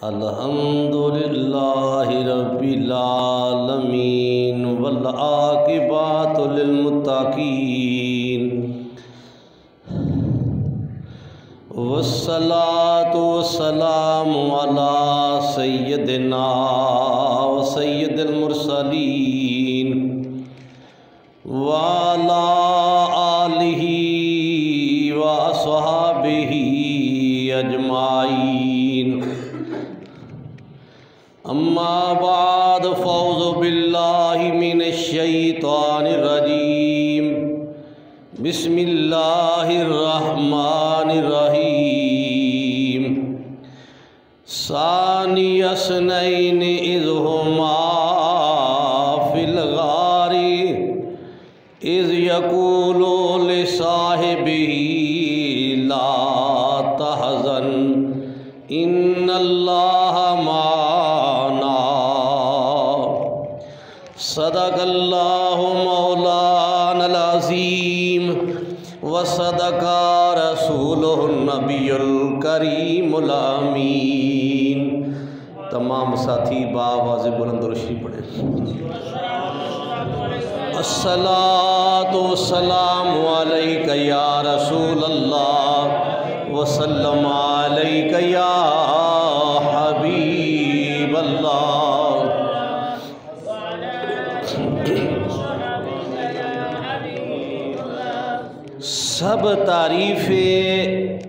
الحمدللہ رب العالمین والعاقبۃ للمتقین والصلاۃ والسلام علی سیدنا و سید المرسلین وعلی آلہ و اصحابہ اجمعین اما بعد فاعوذ باللہ من الشیطان الرجیم بسم اللہ الرحمن الرحیم ثانی اثنین اذ ہما فی الغار اذ یقول لصاحبہ لا تحزن ان اللہ معنا صدق اللہ مولانا العظیم وصدق رسولہ النبی الکریم الامین۔ تمام ساتھی بآواز بلند و شریف پڑھیں۔ الصلاۃ والسلام علیک یا رسول اللہ وسلم علیک یا حبیب اللہ۔ سب تعریفیں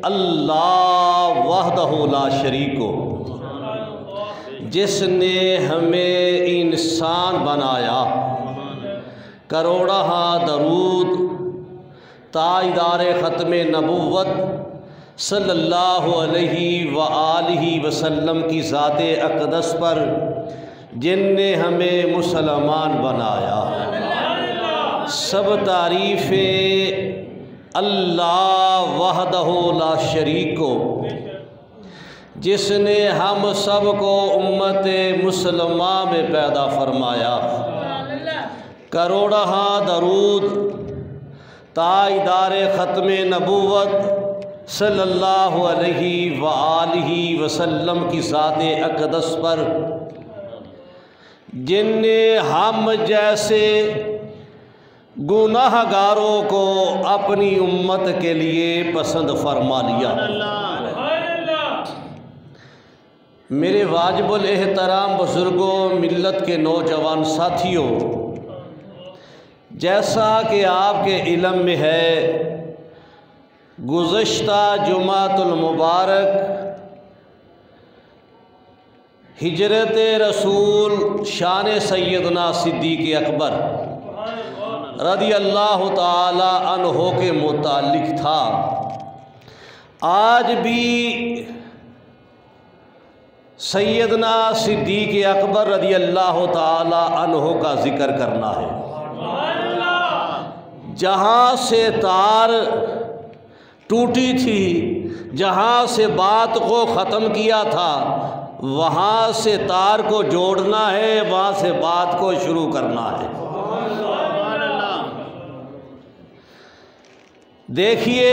اللہ وحدہ لا شریک کو، جس نے ہمیں انسان بنایا، کروڑہ درود تاجدار ختم نبوت صلی اللہ علیہ وآلہ وسلم کی ذات اقدس پر، جن نے ہمیں مسلمان بنایا۔ سب تعریفیں اللہ وحدہ لا شریک کو، جس نے ہم سب کو امت مسلمہ میں پیدا فرمایا۔ کروڑہ درود تاجدار ختم نبوت صلی اللہ علیہ وآلہ وسلم کی ذات اقدس پر، جن نے ہم جیسے گناہ گاروں کو اپنی امت کے لیے پسند فرما لیا۔ میرے واجب الاحترام بزرگوں، ملت کے نوجوان ساتھیوں، جیسا کہ آپ کے علم میں ہے، گزشتہ جمعۃ المبارک ہجرت رسول شان سیدنا صدیق اکبر رضی اللہ تعالی عنہ کے متعلق تھا۔ آج بھی سیدنا صدیق اکبر رضی اللہ تعالی عنہ کا ذکر کرنا ہے۔ جہاں سے تار ٹوٹی تھی، جہاں سے بات کو ختم کیا تھا، وہاں سے تار کو جوڑنا ہے، وہاں سے بات کو شروع کرنا ہے۔ دیکھیے،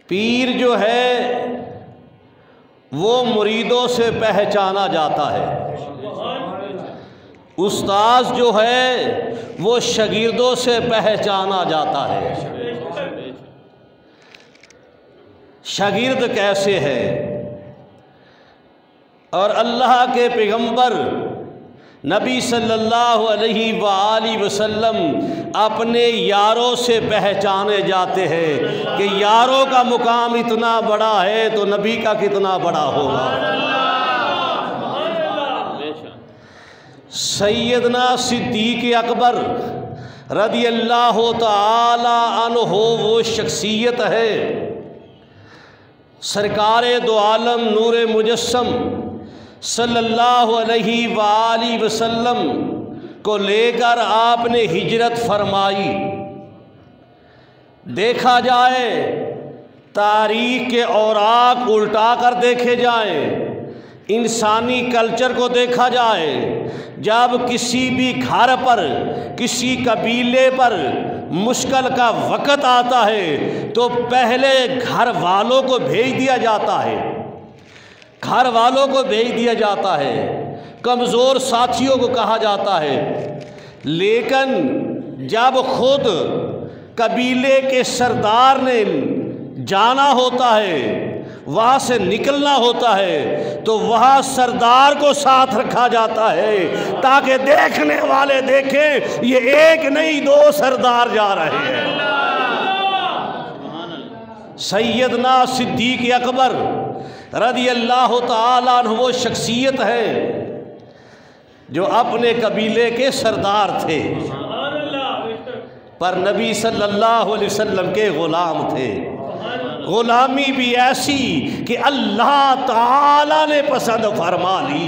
پیر جو ہے وہ مریدوں سے پہچانا جاتا ہے، استاذ جو ہے وہ شاگردوں سے پہچانا جاتا ہے۔ شاگرد کیسے ہے؟ اور اللہ کے پیغمبر نبی صلی اللہ علیہ وآلہ وسلم اپنے یاروں سے پہچانے جاتے ہیں کہ یاروں کا مقام اتنا بڑا ہے تو نبی کا کتنا بڑا ہوگا۔ سیدنا صدیق اکبر رضی اللہ تعالی عنہ وہ شخصیت ہے، سرکار دو عالم نور مجسم صلی اللہ علیہ وآلہ وسلم کو لے کر آپ نے ہجرت فرمائی۔ دیکھا جائے، تاریخ کے اوراق الٹا کر دیکھے جائیں، انسانی کلچر کو دیکھا جائے، جب کسی بھی گھر پر، کسی قبیلے پر مشکل کا وقت آتا ہے تو پہلے گھر والوں کو بھیج دیا جاتا ہے، گھر والوں کو بھیج دیا جاتا ہے، کمزور ساتھیوں کو کہا جاتا ہے۔ لیکن جب خود قبیلے کے سردار نے جانا ہوتا ہے، وہاں سے نکلنا ہوتا ہے، تو وہاں سردار کو ساتھ رکھا جاتا ہے تاکہ دیکھنے والے دیکھیں یہ ایک نہیں دو سردار جا رہے ہیں۔ سیدنا صدیق اکبر رضی اللہ تعالیٰ عنہ وہ شخصیت ہے جو اپنے قبیلے کے سردار تھے، پر نبی صلی اللہ علیہ وسلم کے غلام تھے۔ غلامی بھی ایسی کہ اللہ تعالیٰ نے پسند فرما لی،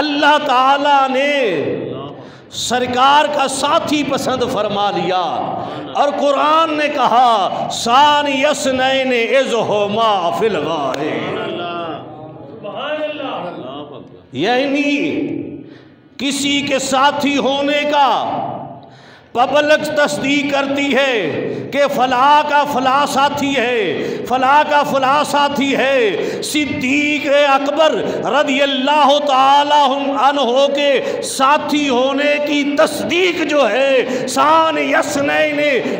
اللہ تعالیٰ نے سرکار کا ساتھی پسند فرما لیا، اور قرآن نے کہا ثانی اثنین اذ ھما فی الغار، یعنی کسی کے ساتھی ہونے کا پبلک تصدیق کرتی ہے کہ فلاں کا فلاں ساتھی ہے، فلاں کا فلاں ساتھی ہے۔ صدیق اکبر رضی اللہ تعالی عنہ کے ساتھی ہونے کی تصدیق جو ہے ثانی اثنین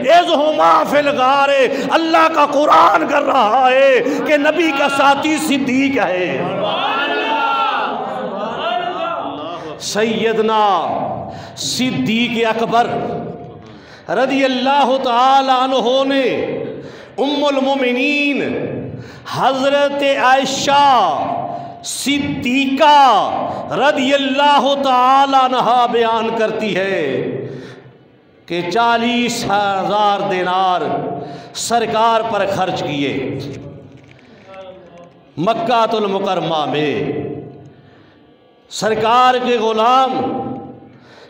اذ ھما فی الغار، اللہ کا قرآن کر رہا ہے کہ نبی کا ساتھی صدیق ہے۔ سیدنا صدیق اکبر رضی اللہ تعالی عنہ نے ام المومنین حضرت عائشہ صدیقہ رضی اللہ تعالی عنہ بیان کرتی ہے کہ 40,000 دینار سرکار پر خرچ کیے مکہ المکرمہ میں۔ سرکار کے غلام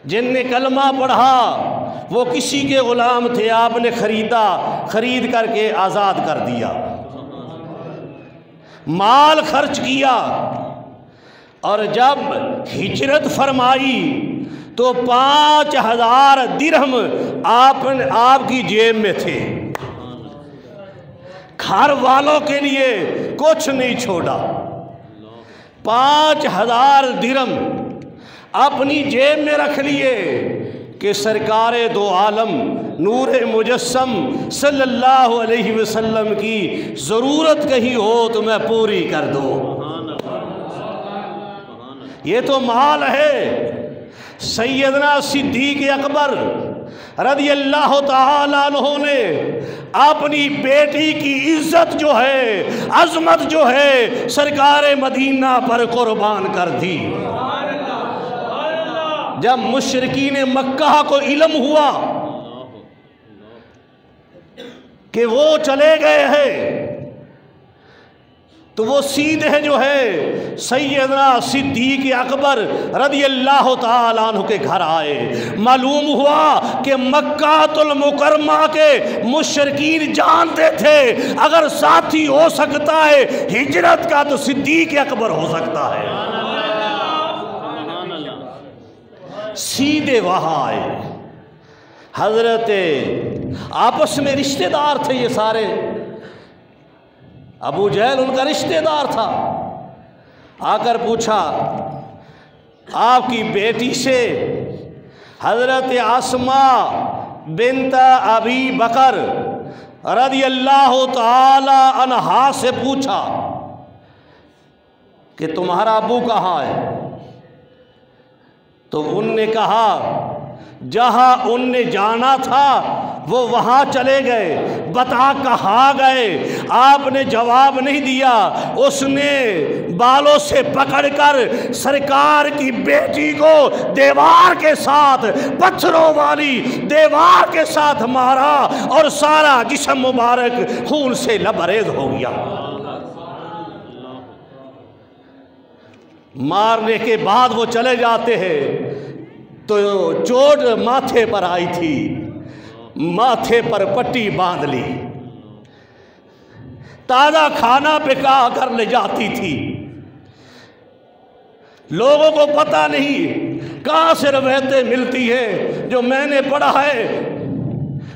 جن نے کلمہ پڑھا وہ کسی کے غلام تھے، آپ نے خرید کر کے آزاد کر دیا، مال خرچ کیا، اور جب ہجرت فرمائی تو 5,000 درہم آپ کی جیب میں تھے، گھر والوں کے لیے کچھ نہیں چھوڑا، 5,000 درہم اپنی جیب میں رکھ لیے کہ سرکار دو عالم نور مجسم صلی اللہ علیہ وسلم کی ضرورت کہیں ہو تو میں پوری کر دوں۔ یہ تو مال ہے۔ سیدنا صدیق اکبر رضی اللہ تعالیٰ عنہ نے اپنی بیٹی کی عزت جو ہے، عظمت جو ہے، سرکار مدینہ پر قربان کر دی۔ جب مشرکین مکہ کو علم ہوا کہ وہ چلے گئے ہیں تو وہ سیدھے جو ہے سیدنا صدیق اکبر رضی اللہ تعالیٰ عنہ کے گھر آئے۔ معلوم ہوا کہ مکہ المکرمہ کے مشرکین جانتے تھے اگر ساتھی ہو سکتا ہے ہجرت کا تو صدیق اکبر ہو سکتا ہے۔ سیدھے وہاں آئے، حضرت آپس میں رشتہ دار تھے یہ سارے، ابو جہل ان کا رشتہ دار تھا، آ کر پوچھا آپ کی بیٹی سے، حضرت اسماء بنت ابی بکر رضی اللہ تعالی عنہا سے پوچھا کہ تمہارا ابو کہاں ہے؟ تو ان نے کہا جہاں ان نے جانا تھا وہ وہاں چلے گئے، بتا کہاں گئے؟ آپ نے جواب نہیں دیا، اس نے بالوں سے پکڑ کر سرکار کی بیٹی کو دیوار کے ساتھ، پتھروں والی دیوار کے ساتھ مارا اور سارا جسم مبارک خون سے لبریز ہو گیا۔ مارنے کے بعد وہ چلے جاتے ہیں تو چوٹ ماتھے پر آئی تھی، ماتھے پر پٹی باندھ لی، تازہ کھانا پکا کر لے جاتی تھی، لوگوں کو پتہ نہیں کہاں سے روایتیں ملتی ہیں جو میں نے پڑھا ہے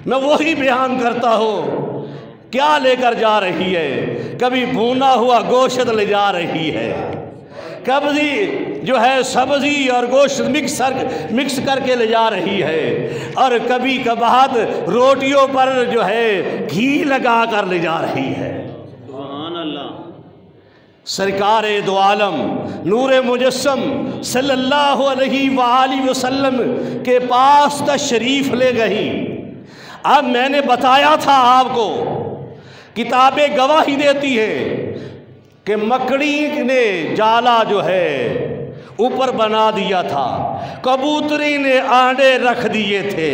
میں وہی بیان کرتا ہوں۔ کیا لے کر جا رہی ہے؟ کبھی بھونا ہوا گوشت لے جا رہی ہے، کبھی جو ہے سبزی اور گوشت مکس کر کے لے جا رہی ہے، اور کبھی کبھار روٹیوں پر جو ہے گھی لگا کر لے جا رہی ہے۔ سبحان اللہ۔ سرکار دو عالم نور مجسم صلی اللہ علیہ وآلہ وسلم کے پاس تشریف لے گئی۔ اب میں نے بتایا تھا آپ کو، کتابیں گواہی دیتی ہیں کہ مکڑی نے جالا جو ہے اوپر بنا دیا تھا، کبوتری نے آنڈے رکھ دیے تھے۔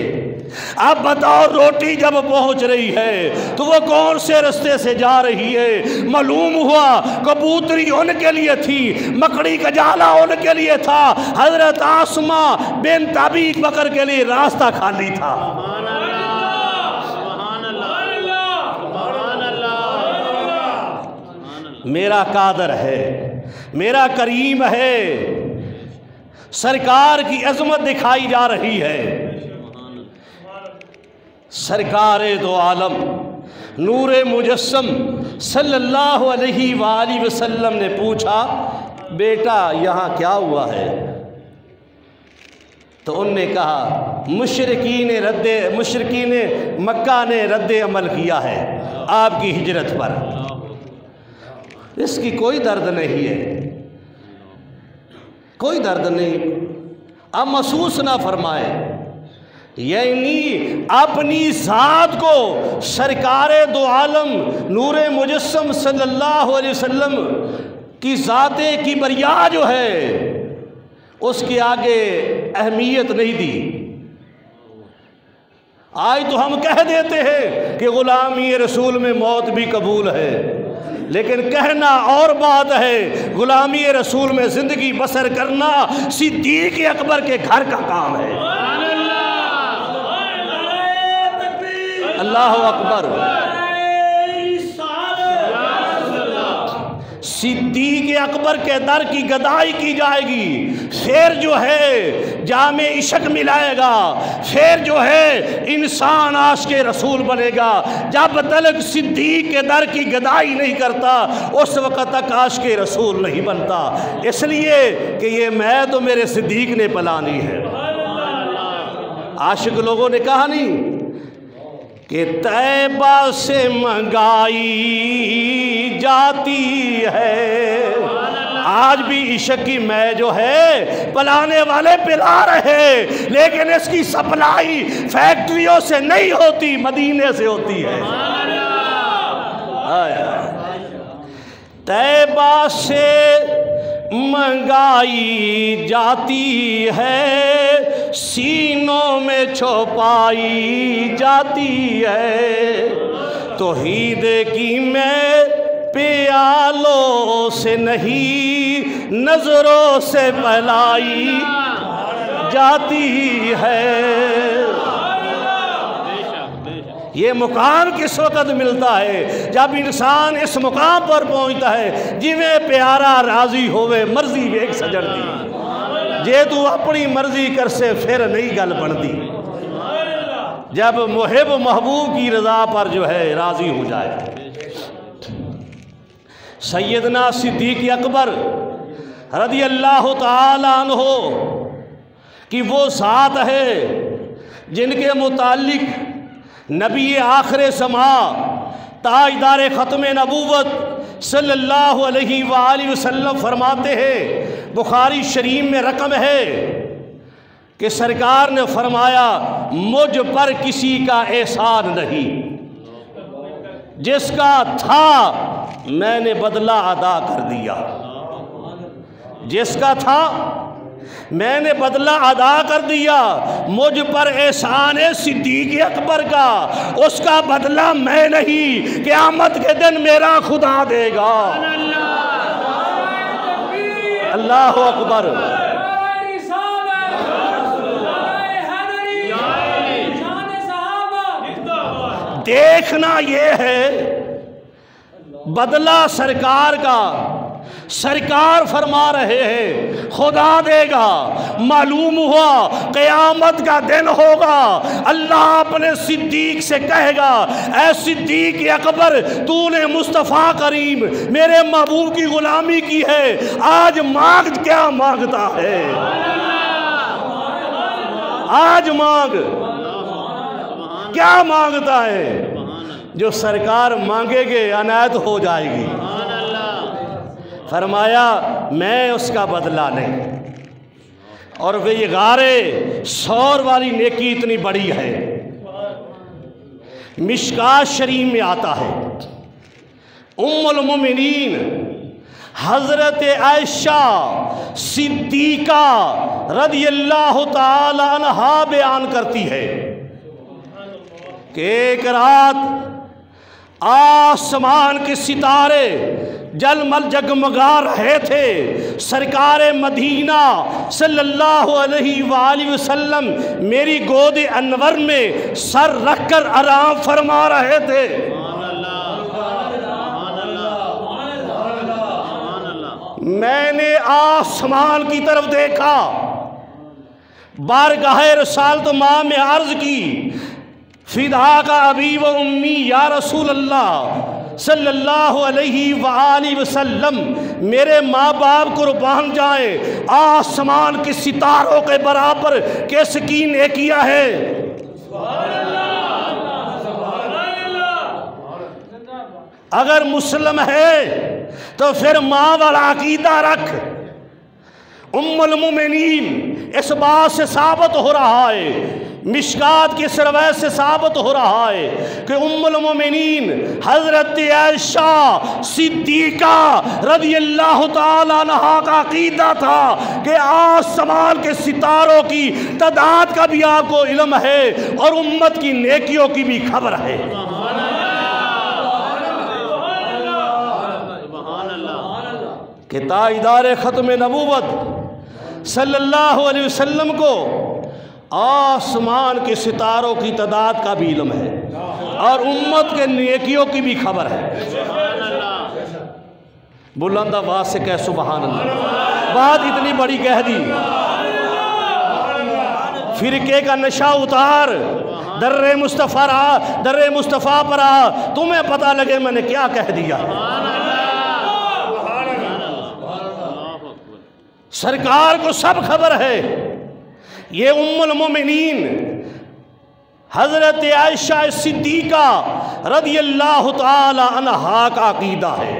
اب بتاؤ روٹی جب پہنچ رہی ہے تو وہ کون سے رستے سے جا رہی ہے؟ معلوم ہوا کبوتری ان کے لیے تھی، مکڑی کا جالا ان کے لیے تھا، حضرت آسمہ بنت ابی بکر کے لیے راستہ خالی تھا۔ میرا قادر ہے، میرا کریم ہے، سرکار کی عظمت دکھائی جا رہی ہے۔ سرکار دو عالم نور مجسم صلی اللہ علیہ وآلہ وسلم نے پوچھا بیٹا یہاں کیا ہوا ہے؟ تو ان نے کہا مشرکین مکہ نے رد عمل کیا ہے آپ کی ہجرت پر، اس کی کوئی درد نہیں ہے، کوئی درد نہیں، اب محسوس نہ فرمائے۔ یعنی اپنی ذات کو سرکار دو عالم نور مجسم صلی اللہ علیہ وسلم کی ذات کبریاء جو ہے اس کے آگے اہمیت نہیں دی۔ آج تو ہم کہہ دیتے ہیں کہ غلامی رسول میں موت بھی قبول ہے، لیکن کہنا اور بات ہے، غلامی رسول میں زندگی بسر کرنا صدیق اکبر کے گھر کا کام ہے۔ اللہ اکبر۔ صدیق اکبر کے در کی گدائی کی جائے گی، پھر جو ہے جام عشق ملائے گا، پھر جو ہے انسان عاشق رسول بنے گا۔ جب تک صدیق کے در کی گدائی نہیں کرتا اس وقت تک عاشق رسول نہیں بنتا، اس لیے کہ یہ میں تو میرے صدیق نے پلانی ہے۔ عاشق لوگوں نے کہا نہیں کہ طیبہ سے منگائی جاتی ہے، آج بھی عشق کی میں جو ہے پلانے والے پلا رہے، لیکن اس کی سپلائی فیکٹریوں سے نہیں ہوتی، مدینے سے ہوتی ہے۔ طیبہ سے منگائی جاتی ہے، سینوں میں چھپائی جاتی ہے، توحید کی میں پیالوں سے نہیں نظروں سے پلائی جاتی ہے۔ یہ مقام کس وقت ملتا ہے؟ جب انسان اس مقام پر پہنچتا ہے جویں پیارا راضی ہوئے مرضی ویک سجڑ دی، جے تو اپنی مرضی کر سے پھر نہیں گل بڑھتی۔ جب محب محبوب کی رضا پر جو ہے راضی ہو جائے۔ سیدنا صدیق اکبر رضی اللہ تعالیٰ عنہ کی وہ ذات ہے جن کے متعلق نبی آخر زمان تاجدار ختم نبوت صلی اللہ علیہ وآلہ وسلم فرماتے ہیں، بخاری شریف میں رقم ہے کہ سرکار نے فرمایا مجھ پر کسی کا احسان نہیں، جس کا تھا میں نے بدلہ ادا کر دیا، جس کا تھا میں نے بدلہ ادا کر دیا، مجھ پر احسان ہے صدیق اکبر کا، اس کا بدلہ میں نہیں، قیامت کے دن میرا خدا دے گا۔ اللہ اکبر۔ دیکھنا یہ ہے بدلہ سرکار کا سرکار فرما رہے ہیں خدا دے گا، معلوم ہوا قیامت کا دن ہوگا، اللہ اپنے صدیق سے کہے گا اے صدیق اکبر تو نے مصطفیٰ کریم میرے محبوب کی غلامی کی ہے، آج مانگ کیا مانگتا ہے، آج مانگ کیا مانگتا ہے؟ جو سرکار مانگے گے عنایت ہو جائے گی۔ فرمایا میں اس کا بدلہ نہیں، اور وہ یہ غارِ ثور والی نیکی اتنی بڑی ہے۔ مشکات شریف میں آتا ہے ام المومنین حضرت عائشہ صدیقہ رضی اللہ تعالی عنہا بیان کرتی ہے کہ ایک رات آسمان کے ستارے جلمل جگمگا رہے تھے، سرکار مدینہ صلی اللہ علیہ وآلہ وسلم میری گود انور میں سر رکھ کر آرام فرما رہے تھے۔ میں نے آسمان کی طرف دیکھا، بارگاہ رسالت ماں میں عرض کی فدا کا ابی و امی یا رسول اللہ صلی اللہ علیہ وآلہ وسلم، میرے ماں باپ قربان جائیں، آسمان کے ستاروں کے برابر کس کی نیکیاں ہے۔ اگر مسلم ہے تو پھر ماں والا عقیدہ رکھ۔ ام المومنین اس بات سے ثابت ہو رہا ہے، مشکات کی روایت سے ثابت ہو رہا ہے کہ ام المومنین حضرت عائشہ صدیقہ رضی اللہ تعالیٰ عنہا کا عقیدہ تھا کہ آسمان کے ستاروں کی تعداد کا بھی آپ کو علم ہے اور امت کی نیکیوں کی بھی خبر ہے۔ کہ تاجدار ختم نبوت صلی اللہ علیہ وسلم کو آسمان کے ستاروں کی تعداد کا بھی علم ہے اور امت کے نیکیوں کی بھی خبر ہے۔ بلند آواز سے کہہ سبحان اللہ۔ بات اتنی بڑی کہہ دی، فرقے کا نشہ اتار، در مصطفیٰ پر آ، تمہیں پتہ لگے میں نے کیا کہہ دیا۔ سرکار کو سب خبر ہے۔ یہ ام المومنین حضرت عائشہ صدیقہ رضی اللہ تعالی عنہا کا عقیدہ ہے۔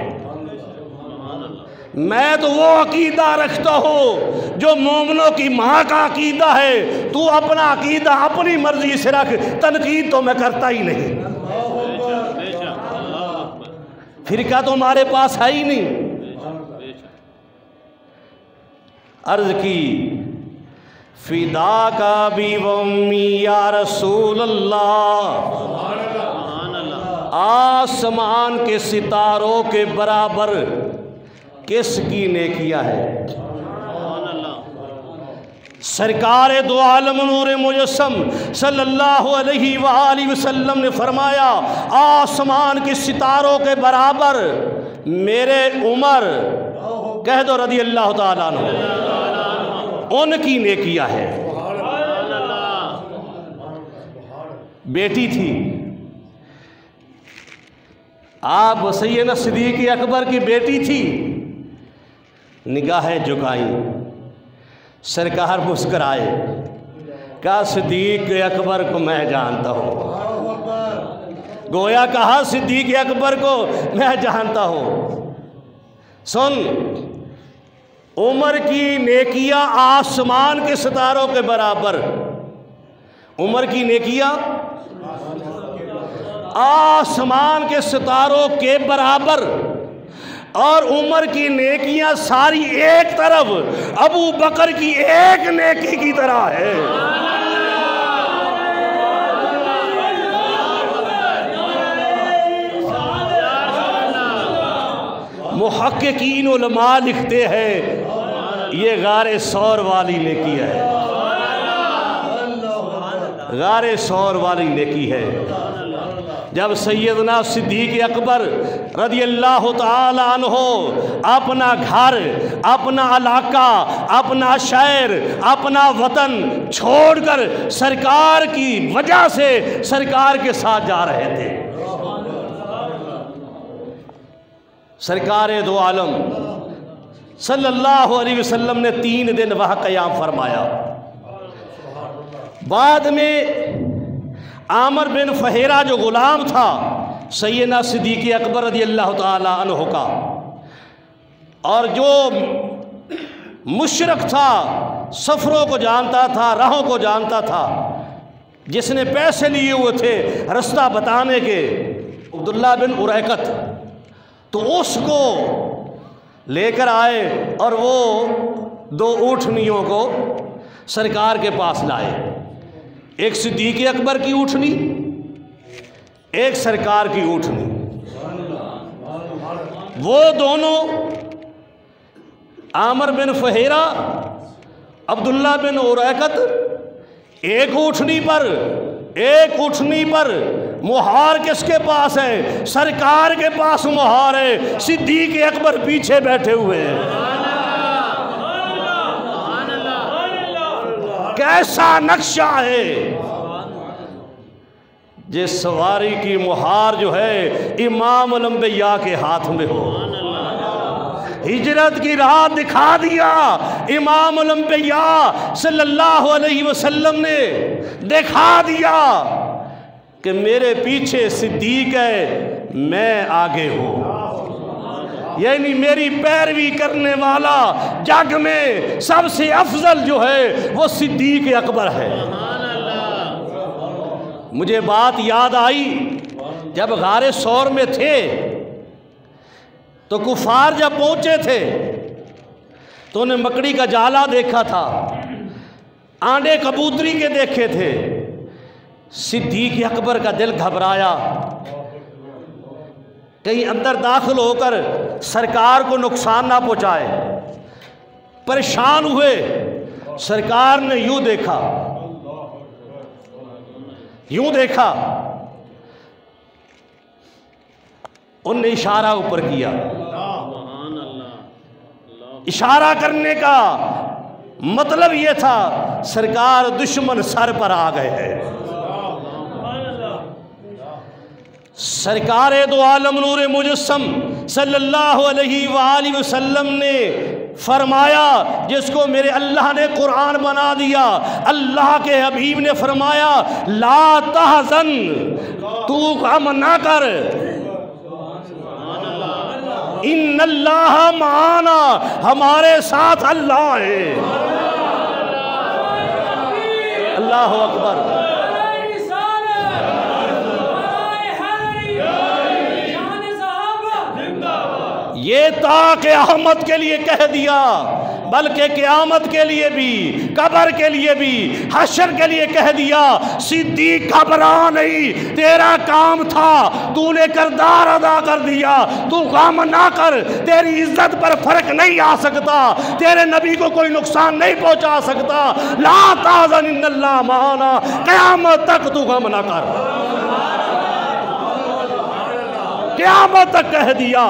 میں تو وہ عقیدہ رکھتا ہوں جو مومنوں کی ماں کا عقیدہ ہے، تو اپنا عقیدہ اپنی مرضی سے رکھ، تنقید تو میں کرتا ہی نہیں۔ فرقہ تو ہمارے پاس ہے ہی نہیں۔ عرض کی فدا کا بھی امی یا رسول اللہ، آسمان کے ستاروں کے برابر کس کی نیکیاں ہے؟ سرکار دو عالم نور مجسم صلی اللہ علیہ وآلہ وسلم نے فرمایا آسمان کے ستاروں کے برابر میرے عمر، کہہ دو رضی اللہ تعالیٰ عنہ، ان کی نیکیاں ہے۔ بیٹی تھی آپ سیدنا صدیق اکبر کی بیٹی تھی، نگاہیں جھکائیں، سرکار مسکرائے، کہا صدیق اکبر کو میں جانتا ہوں، گویا کہا صدیق اکبر کو میں جانتا ہوں۔ سن، عمر کی نیکیاں آسمان کے ستاروں کے برابر، عمر کی نیکیاں آسمان کے ستاروں کے برابر، اور عمر کی نیکیاں ساری ایک طرف ابو بکر کی ایک نیکی کی طرح ہے۔ محققین علماء لکھتے ہیں یہ غار ثور والی نیکی ہے، غار ثور والی نیکی ہے۔ جب سیدنا صدیق اکبر رضی اللہ تعالی عنہ اپنا گھر، اپنا علاقہ، اپنا شہر، اپنا وطن چھوڑ کر سرکار کی وجہ سے سرکار کے ساتھ جا رہے تھے، سرکار دو عالم صلی اللہ علیہ وسلم نے 3 دن وہاں قیام فرمایا۔ بعد میں عامر بن فہیرہ جو غلام تھا سیدنا صدیق اکبر رضی اللہ تعالی عنہ کا، اور جو مشرک تھا، سفروں کو جانتا تھا، راہوں کو جانتا تھا، جس نے پیسے لیے ہوئے تھے رستہ بتانے کے، عبداللہ بن اریقت، تو اس کو لے کر آئے اور وہ 2 اونٹنیوں کو سرکار کے پاس لائے، ایک صدیق اکبر کی اونٹنی، ایک سرکار کی اونٹنی۔ وہ دونوں عامر بن فہیرہ، عبداللہ بن اریقت ایک اونٹنی پر، مہار کس کے پاس ہے؟ سرکار کے پاس مہار ہے، صدیق اکبر پیچھے بیٹھے ہوئے ہیں۔ کیسا نقشہ ہے! جس سواری کی مہار جو ہے امام الانبیاء کے ہاتھ میں ہو، ہجرت کی راہ دکھا دیا امام الانبیاء صلی اللہ علیہ وسلم نے، دکھا دیا کہ میرے پیچھے صدیق ہے، میں آگے ہوں، یعنی میری پیروی کرنے والا جگ میں سب سے افضل جو ہے وہ صدیق اکبر ہے۔ مجھے بات یاد آئی، جب غار ثور میں تھے تو کفار جب پہنچے تھے تو انہیں مکڑی کا جالا دیکھا تھا، آنڈے کبوتری کے دیکھے تھے۔ صدیق اکبر کا دل گھبرایا، کہیں اندر داخل ہو کر سرکار کو نقصان نہ پہنچائے، پریشان ہوئے۔ سرکار نے یوں دیکھا، ان نے اشارہ اوپر کیا۔ اشارہ کرنے کا مطلب یہ تھا سرکار دشمن سر پر آ گئے ہیں۔ سرکار دو عالم نور مجسم صلی اللہ علیہ وآلہ وسلم نے فرمایا، جس کو میرے اللہ نے قرآن بنا دیا، اللہ کے حبیب نے فرمایا لا تحزن، تو غم نہ کر، ان اللہ معانا، ہمارے ساتھ اللہ ہے۔ اللہ اکبر۔ یہ تا قیامت کے لیے کہہ دیا، بلکہ قیامت کے لیے بھی، قبر کے لیے بھی، حشر کے لیے کہہ دیا، صدیق گھبرا نہیں، تیرا کام تھا، تو نے کردار ادا کر دیا، تو غم نہ کر، تیری عزت پر فرق نہیں آ سکتا، تیرے نبی کو کوئی نقصان نہیں پہنچا سکتا، لا تحزن ان اللہ معانا، قیامت تک تو غم نہ کر، قیامت تک کہہ دیا۔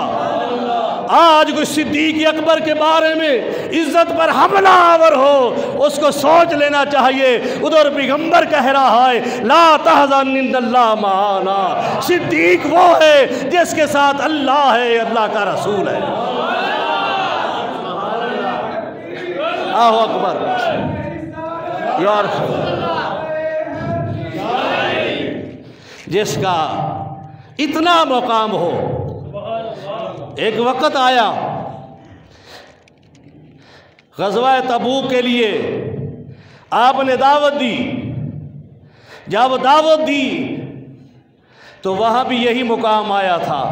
آج کوئی صدیق اکبر کے بارے میں عزت پر حملہ آور ہو، اس کو سوچ لینا چاہیے، ادھر پیغمبر کہہ رہا ہے لا تحزن ان اللہ معانا، صدیق وہ ہے جس کے ساتھ اللہ ہے، اللہ کا رسول ہے۔ اللہ اکبر۔ یا رسول جس کا اتنا مقام ہو۔ ایک وقت آیا غزوہ تبوک کے لیے آپ نے دعوت دی، جب دعوت دی تو وہاں بھی یہی مقام آیا تھا،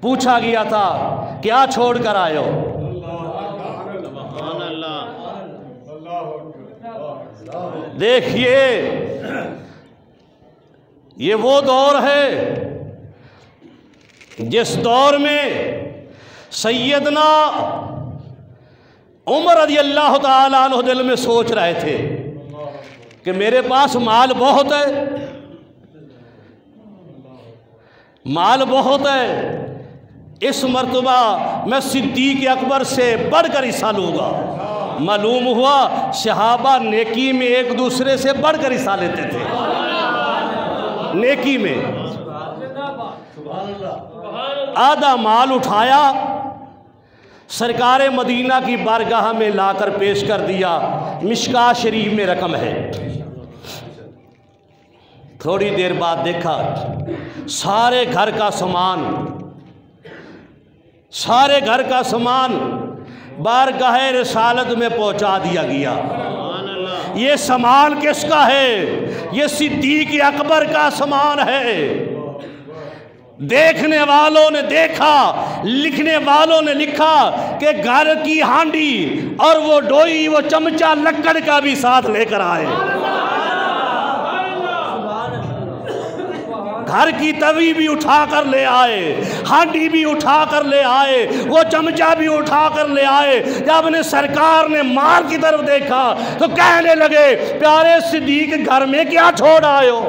پوچھا گیا تھا کیا چھوڑ کر آئے ہو؟ دیکھیے یہ وہ دور ہے جس دور میں سیدنا عمر رضی اللہ تعالیٰ عنہ دل میں سوچ رہے تھے کہ میرے پاس مال بہت ہے، مال بہت ہے، اس مرتبہ میں صدیق اکبر سے بڑھ کر حصہ لوں گا۔ معلوم ہوا صحابہ نیکی میں ایک دوسرے سے بڑھ کر حصہ لیتے تھے، نیکی میں۔ آدھا مال اٹھایا، سرکار مدینہ کی بارگاہ میں لا کر پیش کر دیا، مشکاہ شریف میں رقم ہے۔ تھوڑی دیر بعد دیکھا سارے گھر کا سامان بارگاہ رسالت میں پہنچا دیا گیا۔ یہ سامان کس کا ہے؟ یہ صدیق اکبر کا سامان ہے۔ دیکھنے والوں نے دیکھا، لکھنے والوں نے لکھا کہ گھر کی ہانڈی اور وہ ڈوئی، وہ چمچہ لکڑ کا بھی ساتھ لے کر آئے، گھر کی توی بھی اٹھا کر لے آئے، ہانڈی بھی اٹھا کر لے آئے، وہ چمچہ بھی اٹھا کر لے آئے۔ جب نے سرکار نے مال کی طرف دیکھا تو کہنے لگے پیارے صدیق گھر میں کیا چھوڑ آئے ہو؟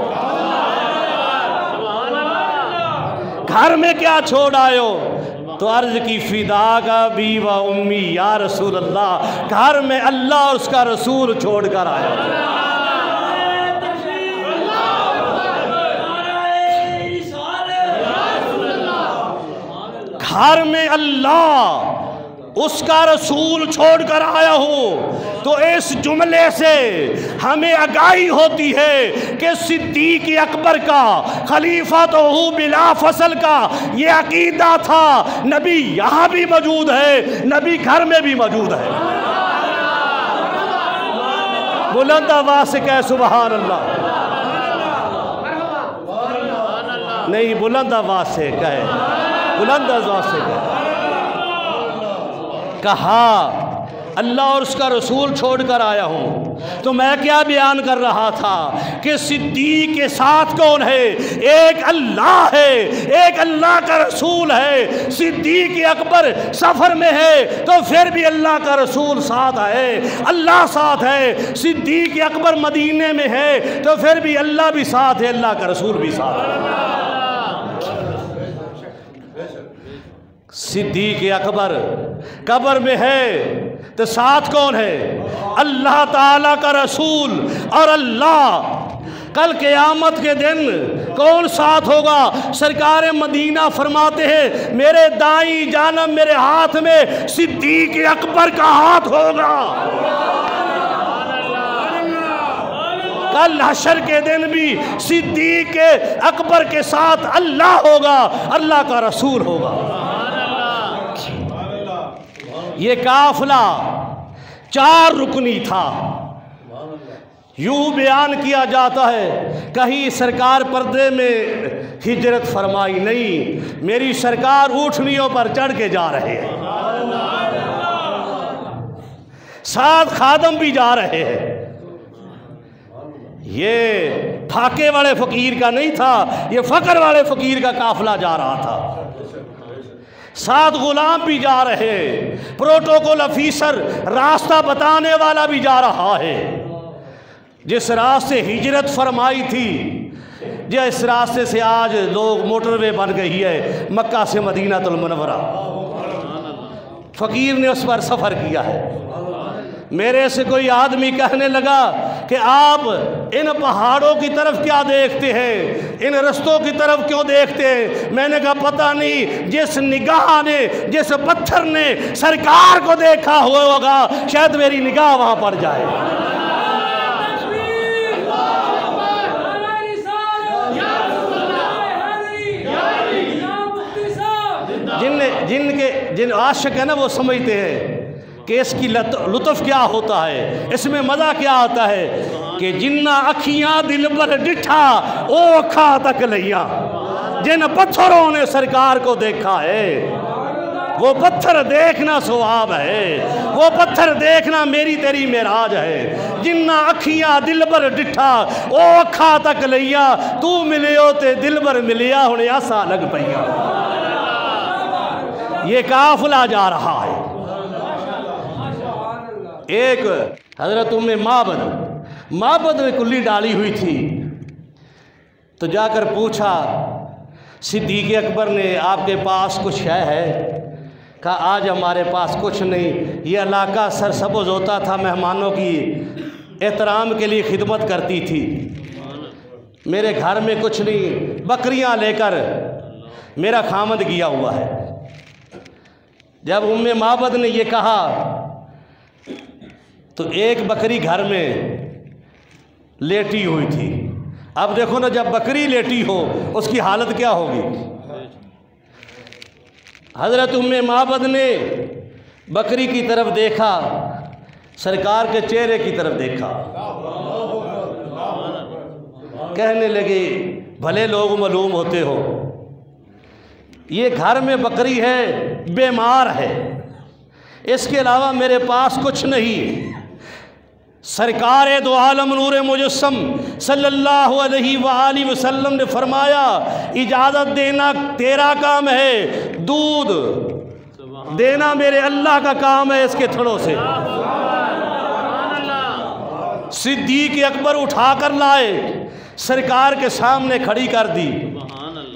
گھر میں کیا چھوڑ آئے ہو؟ تو عرض کی فداک ابی و امی یا رسول اللہ، گھر میں اللہ اور اس کا رسول چھوڑ کر آیا۔ گھر میں اللہ اس کا رسول چھوڑ کر آیا ہوں۔ تو اس جملے سے ہمیں آگاہی ہوتی ہے کہ صدیق اکبر کا خلیفۃ بلا فصل کا یہ عقیدہ تھا، نبی یہاں بھی موجود ہے، نبی گھر میں بھی موجود ہے۔ بلند آواز سے کہے سبحان اللہ، نہیں بلند آواز سے کہے، بلند آواز سے کہا اللہ اور اس کا رسول چھوڑ کر آیا ہوں۔ تو میں کیا بیان کر رہا تھا کہ صدیق کے ساتھ کون ہے؟ ایک اللہ ہے، ایک اللہ کا رسول ہے۔ صدیق اکبر سفر میں ہے تو پھر بھی اللہ کا رسول ساتھ ہے، اللہ ساتھ ہے۔ صدیق اکبر مدینے میں ہے تو پھر بھی اللہ بھی ساتھ ہے، اللہ کا رسول بھی ساتھ ہے۔ صدیق اکبر قبر میں ہے تو ساتھ کون ہے؟ اللہ تعالیٰ کا رسول اور اللہ۔ کل قیامت کے دن کون ساتھ ہوگا؟ سرکار مدینہ فرماتے ہیں میرے دائیں جانب میرے ہاتھ میں صدیق اکبر کا ہاتھ ہوگا۔ کل حشر کے دن بھی صدیق اکبر کے ساتھ اللہ ہوگا، اللہ کا رسول ہوگا۔ یہ قافلہ 4 رکنی تھا۔ یوں بیان کیا جاتا ہے کہیں سرکار پردے میں ہجرت فرمائی نہیں، میری سرکار اونٹنیوں پر چڑھ کے جا رہے ہیں، ساتھ خادم بھی جا رہے ہیں۔ یہ پھاکے والے فقیر کا نہیں تھا، یہ فقر والے فقیر کا قافلہ جا رہا تھا، ساتھ غلام بھی جا رہے، پروٹوکول افیسر راستہ بتانے والا بھی جا رہا ہے۔ جس راستے ہجرت فرمائی تھی، جس راستے سے آج لوگ موٹر وے بن گئی ہے مکہ سے مدینہ المنورہ، فقیر نے اس پر سفر کیا ہے۔ میرے سے کوئی آدمی کہنے لگا کہ آپ ان پہاڑوں کی طرف کیا دیکھتے ہیں، ان رستوں کی طرف کیوں دیکھتے ہیں؟ میں نے کہا پتہ نہیں، جس نگاہ نے، جس پتھر نے سرکار کو دیکھا ہوگا شاید میری نگاہ وہاں پڑ جائے۔ جن عاشق ہیں نا وہ سمجھتے ہیں کہ اس کی لطف کیا ہوتا ہے، اس میں مزہ کیا آتا ہے کہ جنہ اکھیاں دل پر ڈٹھا او اکھا تک لیا۔ جن پتھروں نے سرکار کو دیکھا ہے وہ پتھر دیکھنا ثواب ہے، وہ پتھر دیکھنا میری تیری معراج ہے۔ جنہ اکھیاں دل پر ڈٹھا او اکھا تک لیا، تو ملیو تے دل پر ملیا ہن ایسا لگ پیا۔ یہ قافلہ جا رہا ہے۔ ایک حضرت معبد میں کلی ڈالی ہوئی تھی، تو جا کر پوچھا صدیق اکبر نے آپ کے پاس کچھ ہے؟ کہا آج ہمارے پاس کچھ نہیں، یہ علاقہ سرسبز ہوتا تھا، مہمانوں کی احترام کے لیے خدمت کرتی تھی، میرے گھر میں کچھ نہیں، بکریاں لے کر میرا خامد گیا ہوا ہے۔ جب ام معبد نے یہ کہا تو ایک بکری گھر میں لیٹی ہوئی تھی۔ اب دیکھو نا، جب بکری لیٹی ہو اس کی حالت کیا ہوگی؟ حضرت ام معبد نے بکری کی طرف دیکھا، سرکار کے چہرے کی طرف دیکھا، کہنے لگے بھلے لوگ معلوم ہوتے ہو، یہ گھر میں بکری ہے، بیمار ہے، اس کے علاوہ میرے پاس کچھ نہیں۔ سرکار دو عالم نور مجسم صلی اللہ علیہ وآلہ وسلم نے فرمایا اجازت دینا تیرا کام ہے، دودھ دینا میرے اللہ کا کام ہے، اس کے تھڑوں سے۔ صدیق اکبر اٹھا کر لائے، سرکار کے سامنے کھڑی کر دی۔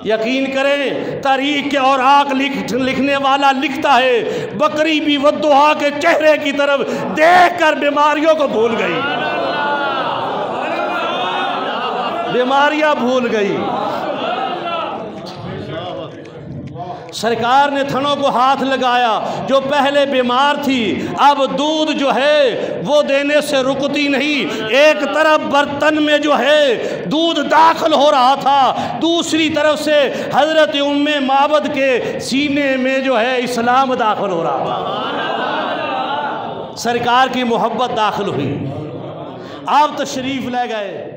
یقین کریں تاریخ کے اوراق لکھنے والا لکھتا ہے بکری بھی والضحیٰ کے چہرے کی طرف دیکھ کر بیماریوں کو بھول گئی، بیماریاں بھول گئی۔ سرکار نے تھنوں کو ہاتھ لگایا، جو پہلے بیمار تھی اب دودھ جو ہے وہ دینے سے رکتی نہیں، ایک طرف برتن میں جو ہے دودھ داخل ہو رہا تھا، دوسری طرف سے حضرت ام معبد کے سینے میں جو ہے اسلام داخل ہو رہا تھا، سرکار کی محبت داخل ہوئی، آپ تشریف لے گئے۔